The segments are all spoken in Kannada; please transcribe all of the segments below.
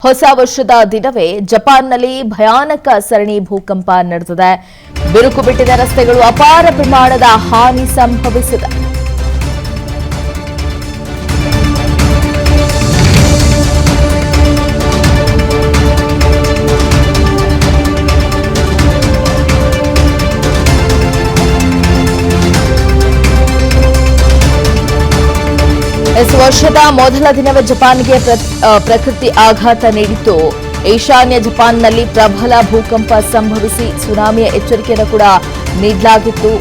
ಹೊಸ ವರ್ಷದ ದಿನವೇ ಜಪಾನ್ನಲ್ಲಿ ಭಯಾನಕ ಸರಣಿ ಭೂಕಂಪ ನಡೆದಿದೆ. ಬಿರುಕು ಬಿಟ್ಟಿದ ರಸ್ತೆಗಳು, ಅಪಾರ ಪ್ರಮಾಣದ ಹಾನಿ ಸಂಭವಿಸಿದೆ. इस ವರ್ಷದ ಮೊದಲ ದಿನವೇ ಜಪಾನ್ಗೆ ಪ್ರಕೃತಿ ಆಘಾತ ನೀಡಿತ್ತು. ಈಶಾನ್ಯ ಜಪಾನ್ನಲ್ಲಿ ಪ್ರಬಲ ಭೂಕಂಪ ಸಂಭವಿಸಿ ಸುನಾಮಿಯ ಎಚ್ಚರಿಕೆಯನ್ನು ಕೂಡ ನೀಡಲಾಗಿತ್ತು.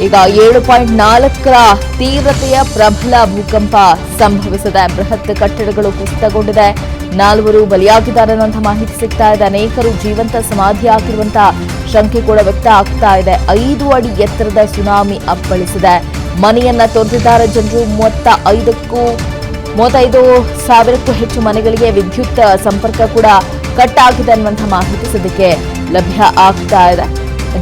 ಈಗ 7.4ರ ತೀವ್ರತೆಯ ಪ್ರಬಲ ಭೂಕಂಪ ಸಂಭವಿಸಿದೆ. ಬೃಹತ್ ಕಟ್ಟಡಗಳು ಕುಸಿತಗೊಂಡಿದೆ. 4 ಬಲಿಯಾಗಿದ್ದಾರೆ ಅನ್ನುವಂಥ ಮಾಹಿತಿ ಸಿಗ್ತಾ ಇದೆ. ಅನೇಕರು ಜೀವಂತ ಸಮಾಧಿಯಾಗಿರುವಂತಹ ಶಂಕೆ ಕೂಡ ವ್ಯಕ್ತ ಆಗ್ತಾ ಇದೆ. 5 ಅಡಿ ಎತ್ತರದ ಸುನಾಮಿ ಅಪ್ಪಳಿಸಿದೆ. ಮನೆಯನ್ನ ತೊರೆದಿದ್ದಾರೆ ಜನರು. 35,000ಕ್ಕೂ ಹೆಚ್ಚು ಮನೆಗಳಿಗೆ ವಿದ್ಯುತ್ ಸಂಪರ್ಕ ಕೂಡ ಕಟ್ ಆಗಿದೆ ಅನ್ನುವಂಥ ಮಾಹಿತಿ ಸದ್ಯಕ್ಕೆ ಲಭ್ಯ ಆಗ್ತಾ ಇದೆ.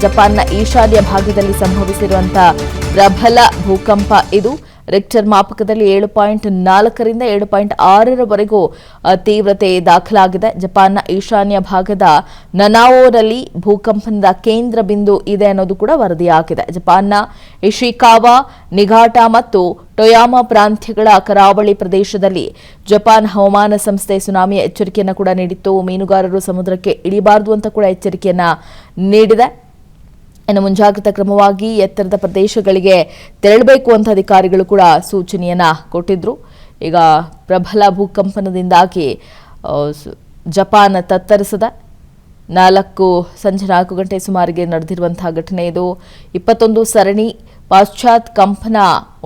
ಜಪಾನ್ನ ಈಶಾನ್ಯ ಭಾಗದಲ್ಲಿ ಸಂಭವಿಸಿರುವಂತಹ ಪ್ರಬಲ ಭೂಕಂಪ ಇದು. ರಿಕ್ಟರ್ ಮಾಪಕದಲ್ಲಿ 7.4ರಿಂದ 7.6ರವರೆಗೂ ತೀವ್ರತೆ ದಾಖಲಾಗಿದೆ. ಜಪಾನ್ನ ಈಶಾನ್ಯ ಭಾಗದ ನನಾವೋನಲ್ಲಿ ಭೂಕಂಪನದ ಕೇಂದ್ರ ಬಿಂದು ಇದೆ ಅನ್ನೋದು ಕೂಡ ವರದಿಯಾಗಿದೆ. ಜಪಾನ್ನ ಇಶಿಕಾವಾ, ನಿಗಾಟಾ ಮತ್ತು ಟೊಯಾಮಾ ಪ್ರಾಂತ್ಯಗಳ ಕರಾವಳಿ ಪ್ರದೇಶದಲ್ಲಿ ಜಪಾನ್ ಹವಾಮಾನ ಸಂಸ್ಥೆ ಸುನಾಮಿಯ ಎಚ್ಚರಿಕೆಯನ್ನು ಕೂಡ ನೀಡಿತ್ತು. ಮೀನುಗಾರರು ಸಮುದ್ರಕ್ಕೆ ಇಳಿಬಾರದು ಅಂತ ಕೂಡ ಎಚ್ಚರಿಕೆಯನ್ನ ನೀಡಿದೆ. ಇನ್ನು ಮುಂಜಾಗ್ರತಾ ಕ್ರಮವಾಗಿ ಎತ್ತರದ ಪ್ರದೇಶಗಳಿಗೆ ತೆರಳಬೇಕು ಅಂತ ಅಧಿಕಾರಿಗಳು ಕೂಡ ಸೂಚನೆಯನ್ನ ಕೊಟ್ಟಿದ್ರು. ಈಗ ಪ್ರಬಲ ಭೂಕಂಪನದಿಂದಾಗಿ ಜಪಾನ್ ತತ್ತರಿಸಿದೆ. ಸಂಜೆ 4 ಗಂಟೆ ಸುಮಾರಿಗೆ ನಡೆದಿರುವಂತಹ ಘಟನೆ ಇದು. 21 ಸರಣಿ ಪಾಶ್ಚಾತ್ ಕಂಪನ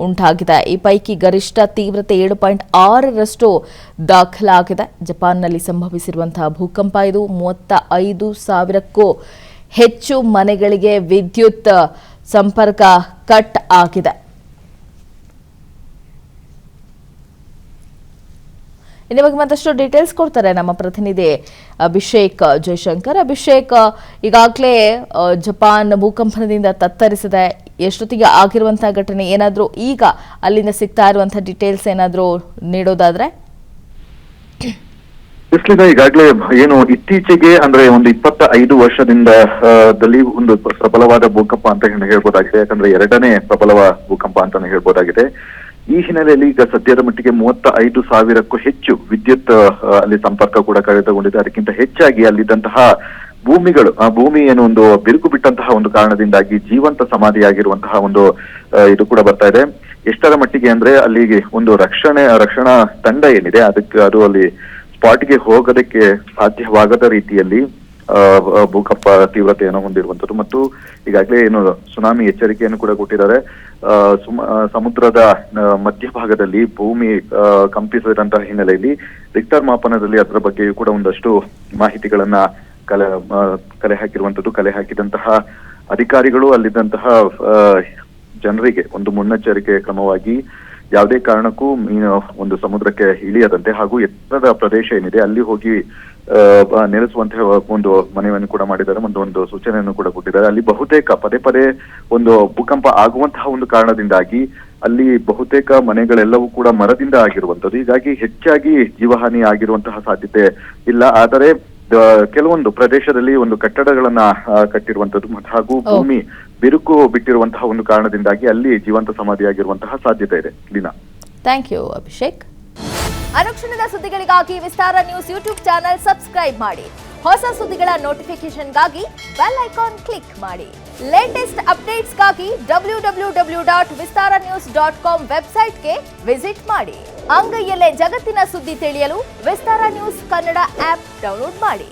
ಉಂಟಾಗಿದೆ. ಈ ಪೈಕಿ ಗರಿಷ್ಠ ತೀವ್ರತೆ 7.6ರಷ್ಟು ದಾಖಲಾಗಿದೆ. ಜಪಾನ್ನಲ್ಲಿ ಸಂಭವಿಸಿರುವಂತಹ ಭೂಕಂಪ ಇದು. 35,000ಕ್ಕೂ ಹೆಚ್ಚು ಮನೆಗಳಿಗೆ ವಿದ್ಯುತ್ ಸಂಪರ್ಕ ಕಟ್ ಆಗಿದೆ. ಇನ್ನು ಬಗ್ಗೆ ಮತ್ತಷ್ಟು ಡೀಟೇಲ್ಸ್ ಕೊಡ್ತಾರೆ ನಮ್ಮ ಪ್ರತಿನಿಧಿ ಅಭಿಷೇಕ್ ಜಯಶಂಕರ್. ಅಭಿಷೇಕ್, ಈಗಾಗಲೇ ಜಪಾನ್ ಭೂಕಂಪನದಿಂದ ತತ್ತರಿಸಿದೆ. ಎಷ್ಟೊತ್ತಿಗೆ ಆಗಿರುವಂತಹ ಘಟನೆ, ಏನಾದರೂ ಈಗ ಅಲ್ಲಿಂದ ಸಿಗ್ತಾ ಇರುವಂತಹ ಡೀಟೇಲ್ಸ್ ಏನಾದರೂ ನೀಡೋದಾದ್ರೆ? ಈಗಾಗಲೇ ಏನು ಇತ್ತೀಚೆಗೆ ಅಂದ್ರೆ ಒಂದು 25 ವರ್ಷದಿಂದ ಒಂದು ಪ್ರಬಲವಾದ ಭೂಕಂಪ ಅಂತ ಹೇಳ್ಬೋದಾಗಿದೆ. ಯಾಕಂದ್ರೆ 2ನೇ ಪ್ರಬಲ ಭೂಕಂಪ ಅಂತಾನೆ ಹೇಳ್ಬೋದಾಗಿದೆ. ಈ ಹಿನ್ನೆಲೆಯಲ್ಲಿ ಈಗ ಸದ್ಯದ ಮಟ್ಟಿಗೆ 35,000ಕ್ಕೂ ಹೆಚ್ಚು ವಿದ್ಯುತ್ ಅಲ್ಲಿ ಸಂಪರ್ಕ ಕೂಡ ಕಡಿತಗೊಂಡಿದೆ. ಅದಕ್ಕಿಂತ ಹೆಚ್ಚಾಗಿ ಅಲ್ಲಿದ್ದಂತಹ ಭೂಮಿಗಳು, ಆ ಭೂಮಿ ಏನು ಒಂದು ಬಿರುಕು ಬಿಟ್ಟಂತಹ ಒಂದು ಕಾರಣದಿಂದಾಗಿ ಜೀವಂತ ಸಮಾಧಿಯಾಗಿರುವಂತಹ ಒಂದು ಇದು ಕೂಡ ಬರ್ತಾ ಇದೆ. ಎಷ್ಟರ ಮಟ್ಟಿಗೆ ಅಂದ್ರೆ ಅಲ್ಲಿಗೆ ಒಂದು ರಕ್ಷಣಾ ತಂಡ ಏನಿದೆ ಅದು ಅಲ್ಲಿ ಸ್ಪಾಟ್ಗೆ ಹೋಗೋದಕ್ಕೆ ಸಾಧ್ಯವಾಗದ ರೀತಿಯಲ್ಲಿ ಭೂಕಂಪ ತೀವ್ರತೆಯನ್ನು ಹೊಂದಿರುವಂತದ್ದು. ಮತ್ತು ಈಗಾಗಲೇ ಏನು ಸುನಾಮಿ ಎಚ್ಚರಿಕೆಯನ್ನು ಕೂಡ ಕೊಟ್ಟಿದ್ದಾರೆ. ಸಮುದ್ರದ ಮಧ್ಯಭಾಗದಲ್ಲಿ ಭೂಮಿ ಕಂಪಿಸಿದಂತಹ ಹಿನ್ನೆಲೆಯಲ್ಲಿ ರಿಕ್ಟರ್ ಮಾಪನದಲ್ಲಿ ಅದರ ಬಗ್ಗೆಯೂ ಕೂಡ ಒಂದಷ್ಟು ಮಾಹಿತಿಗಳನ್ನ ಕಲೆ ಹಾಕಿದಂತಹ ಅಧಿಕಾರಿಗಳು ಅಲ್ಲಿದ್ದಂತಹ ಜನರಿಗೆ ಒಂದು ಮುನ್ನೆಚ್ಚರಿಕೆ ಕ್ರಮವಾಗಿ ಯಾವುದೇ ಕಾರಣಕ್ಕೂ ಒಂದು ಸಮುದ್ರಕ್ಕೆ ಇಳಿಯದಂತೆ ಹಾಗೂ ಎತ್ತರದ ಪ್ರದೇಶ ಏನಿದೆ ಅಲ್ಲಿ ಹೋಗಿ ನೆಲೆಸುವಂತಹ ಒಂದು ಮನವಿಯನ್ನು ಕೂಡ ಮಾಡಿದ್ದಾರೆ. ಒಂದು ಸೂಚನೆಯನ್ನು ಕೂಡ ಕೊಟ್ಟಿದ್ದಾರೆ. ಅಲ್ಲಿ ಬಹುತೇಕ ಪದೇ ಒಂದು ಭೂಕಂಪ ಆಗುವಂತಹ ಒಂದು ಕಾರಣದಿಂದಾಗಿ ಅಲ್ಲಿ ಬಹುತೇಕ ಮನೆಗಳೆಲ್ಲವೂ ಕೂಡ ಮರದಿಂದ ಆಗಿರುವಂತದ್ದು. ಹೀಗಾಗಿ ಹೆಚ್ಚಾಗಿ ಜೀವಹಾನಿ ಆಗಿರುವಂತಹ ಸಾಧ್ಯತೆ ಇಲ್ಲ. ಆದರೆ ಕೆಲವೊಂದು ಪ್ರದೇಶದಲ್ಲಿ ಒಂದು ಕಟ್ಟಡಗಳನ್ನ ಕಟ್ಟಿರುವಂತದ್ದು ಹಾಗೂ ಭೂಮಿ ಬಿರುಕು ಬಿಟ್ಟಿರುವಂತಹ ಒಂದು ಕಾರಣದಿಂದಾಗಿ ಅಲ್ಲಿ ಜೀವಂತ ಸಮಾಧಿಯಾಗಿರುವಂತಹ ಸಾಧ್ಯತೆ ಇದೆ. Leena, thank you Abhishek. ಅನುಕ್ಷಣದ ಸುದ್ದಿಗಳಿಗಾಗಿ Vistara news YouTube channel subscribe ಮಾಡಿ. ಹೊಸ ಸುದ್ದಿಗಳ ನೋಟಿಫಿಕೇಶನ್ಗಾಗಿ ಬೆಲ್ ಐಕಾನ್ ಕ್ಲಿಕ್ ಮಾಡಿ. ಲೇಟೆಸ್ಟ್ ಅಪ್ಡೇಟ್ಸ್ಗಾಗಿ www.vistaranews.com ವೆಬ್ಸೈಟ್ಗೆ ವಿಸಿಟ್ ಮಾಡಿ. ಅಂಗೈಯಲ್ಲೇ ಜಗತ್ತಿನ ಸುದ್ದಿ ತಿಳಿಯಲು Vistara news Kannada app download ಮಾಡಿ.